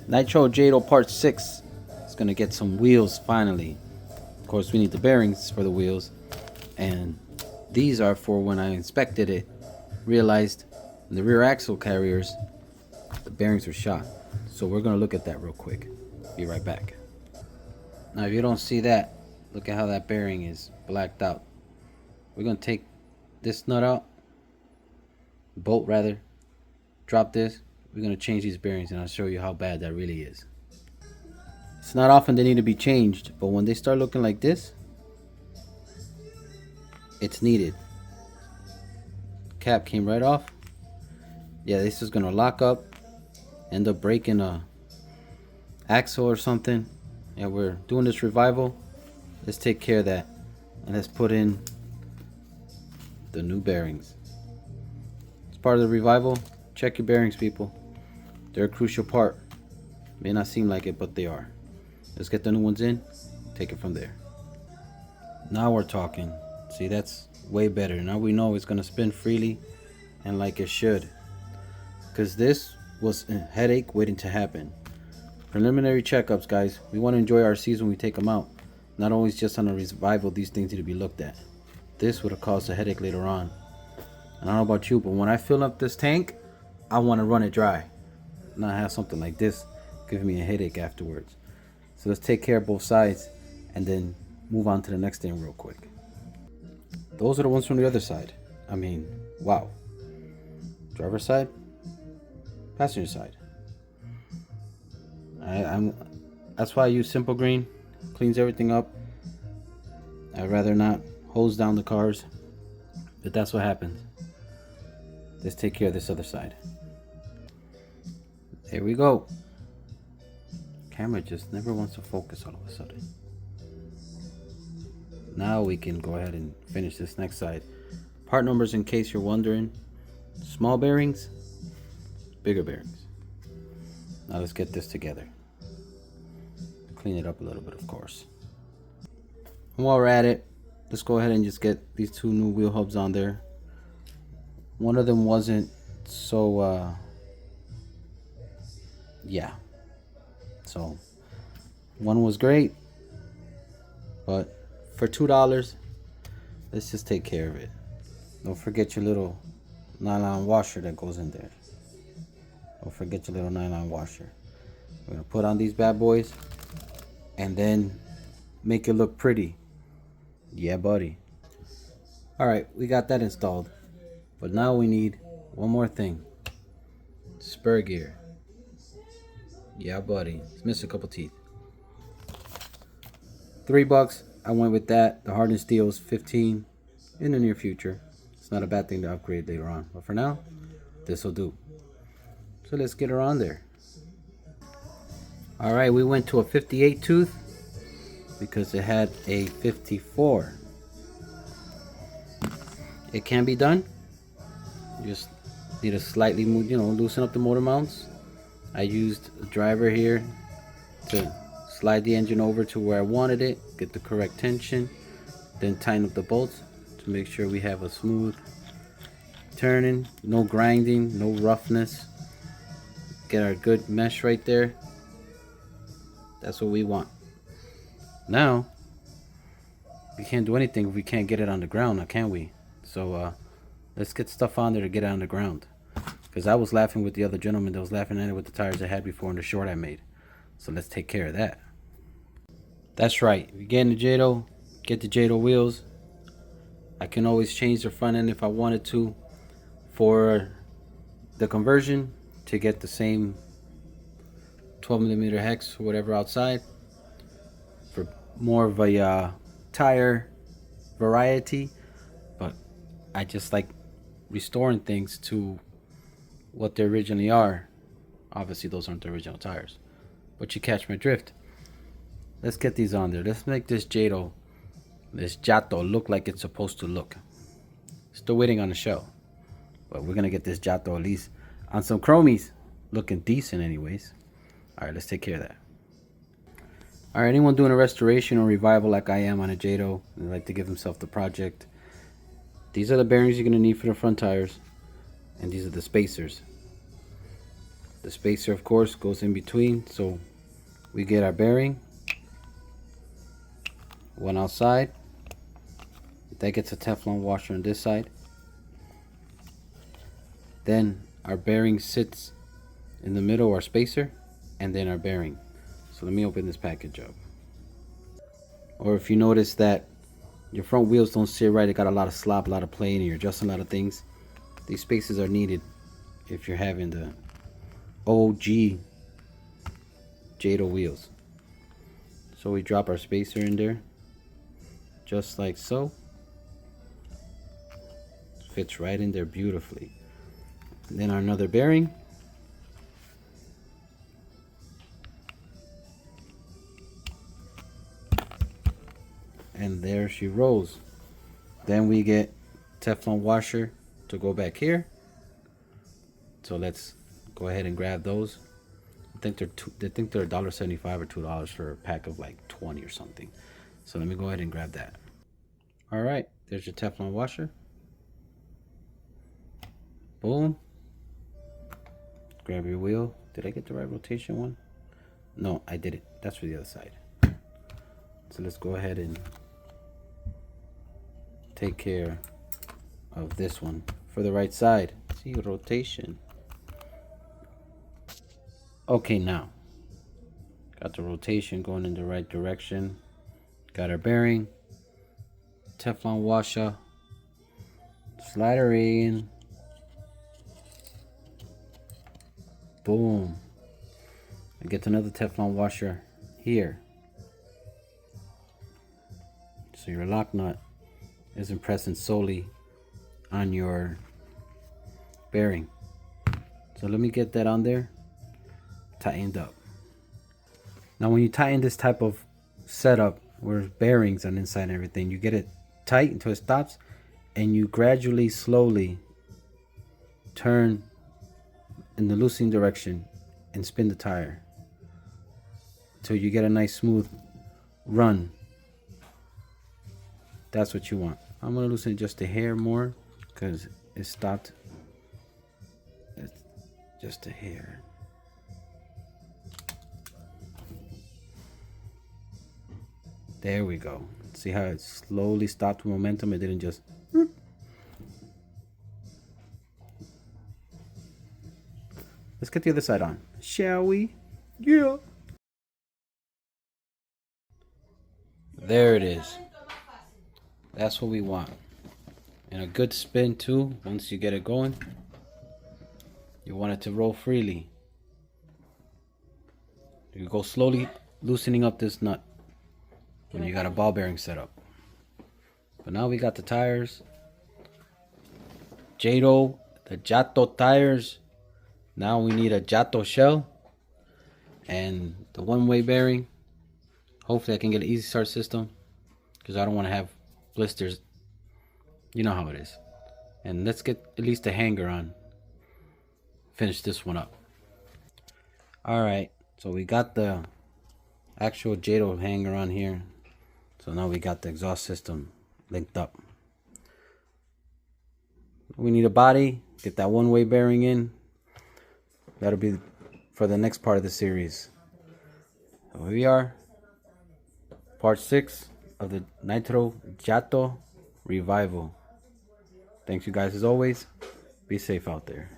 Nitro Jato Part 6 is going to get some wheels finally. Of course, we need the bearings for the wheels. And these are for when I inspected it, realized the rear axle carriers, the bearings were shot. So we're going to look at that real quick. Be right back. Now, if you don't see that, look at how that bearing is blacked out. We're going to take this nut out, bolt rather, drop this. We're going to change these bearings and I'll show you how bad that really is. It's not often they need to be changed, but when they start looking like this, it's needed. Cap came right off. Yeah, this is going to lock up, end up breaking a axle or something. Yeah, we're doing this revival. Let's take care of that and let's put in the new bearings. It's part of the revival. Check your bearings, people. They're a crucial part. May not seem like it, but they are. Let's get the new ones in, take it from there. Now we're talking. See, that's way better. Now we know it's gonna spin freely and like it should, because this was a headache waiting to happen. Preliminary checkups, guys. We want to enjoy our season when we take them out. Not always just on a revival, these things need to be looked at. This would have caused a headache later on. And I don't know about you, but when I fill up this tank, I want to run it dry. Not have something like this give me a headache afterwards. So let's take care of both sides and then move on to the next thing real quick. Those are the ones from the other side. I mean, wow. Driver's side, passenger side. That's why I use simple green. Cleans everything up. I'd rather not hose down the cars, but that's what happens. Let's take care of this other side. There we go. Camera just never wants to focus all of a sudden. Now we can go ahead and finish this next side. Part numbers, in case you're wondering: small bearings, bigger bearings. Now let's get this together. Clean it up a little bit, of course. And while we're at it, let's go ahead and just get these two new wheel hubs on there. One of them wasn't so yeah, so one was great, but for $2, let's just take care of it. Don't forget your little nylon washer that goes in there. Don't forget your little nylon washer. We're gonna put on these bad boys and then make it look pretty. Yeah, buddy. All right, we got that installed, but now we need one more thing: spur gear. Yeah, buddy. It's missing a couple teeth. $3. I went with that. The hardened steel is 15 in the near future. It's not a bad thing to upgrade later on, but for now, this will do. So let's get her on there. All right, we went to a 58 tooth because it had a 54. It can be done. You just need to slightly move, loosen up the motor mounts. I used a driver here to slide the engine over to where I wanted it, get the correct tension, then tighten up the bolts to make sure we have a smooth turning, no grinding, no roughness. Get our good mesh right there. That's what we want. Now, we can't do anything if we can't get it on the ground, now can we? So let's get stuff on there to get it on the ground. Because I was laughing with the other gentleman that was laughing at it with the tires I had before in the short I made. So let's take care of that. That's right. If you get in the Jato, get the Jato wheels. I can always change the front end if I wanted to for the conversion to get the same 12mm hex or whatever outside. For more of a tire variety. But I just like restoring things to what they originally are. Obviously those aren't the original tires, but you catch my drift. Let's get these on there. Let's make this Jato look like it's supposed to look. Still waiting on the show, but we're gonna get this Jato at least on some chromies looking decent anyways. All right, let's take care of that. All right, anyone doing a restoration or revival like I am on a Jato and like to give himself the project, these are the bearings you're gonna need for the front tires. And these are the spacers. The spacer, of course, goes in between, so we get our bearing. One outside. That gets a Teflon washer on this side. Then our bearing sits in the middle, our spacer, and then our bearing. So let me open this package up. Or if you notice that your front wheels don't sit right, it got a lot of slop, a lot of play, and you're adjusting a lot of things, these spacers are needed if you're having the OG Jato wheels. So we drop our spacer in there, just like so. Fits right in there beautifully. And then our another bearing. And there she rolls. Then we get Teflon washer to go back here. So let's go ahead and grab those. I think they're $1.75 or $2 for a pack of like 20 or something. So let me go ahead and grab that. All right, there's your Teflon washer. Boom. Grab your wheel. Did I get the right rotation one? No, I did it. That's for the other side. So let's go ahead and take care of this one for the right side. See, rotation. Okay, now got the rotation going in the right direction. Got our bearing. Teflon washer. Slide her in. Boom. I get another Teflon washer here. So your lock nut isn't pressing solely on your bearing. So let me get that on there, tightened up. Now when you tighten this type of setup where bearings on inside and everything, you get it tight until it stops, and you gradually, slowly turn in the loosening direction and spin the tire until you get a nice smooth run. That's what you want. I'm gonna loosen it just a hair more because it stopped. It's just a hair. There we go. See how it slowly stopped momentum? It didn't just. Let's get the other side on, shall we? Yeah. There it is. That's what we want. And a good spin too. Once you get it going, you want it to roll freely. You go slowly loosening up this nut when you got a ball bearing set up. But now we got the tires. Jato, the Jato tires. Now we need a Jato shell and the one-way bearing. Hopefully I can get an easy start system because I don't want to have blisters. You know how it is. And let's get at least a hanger on. Finish this one up. Alright, so we got the actual Jato hanger on here. So now we got the exhaust system linked up. We need a body. Get that one-way bearing in. That'll be for the next part of the series. So here we are. Part 6 of the Nitro Jato Revival. Thanks you guys as always. Be safe out there.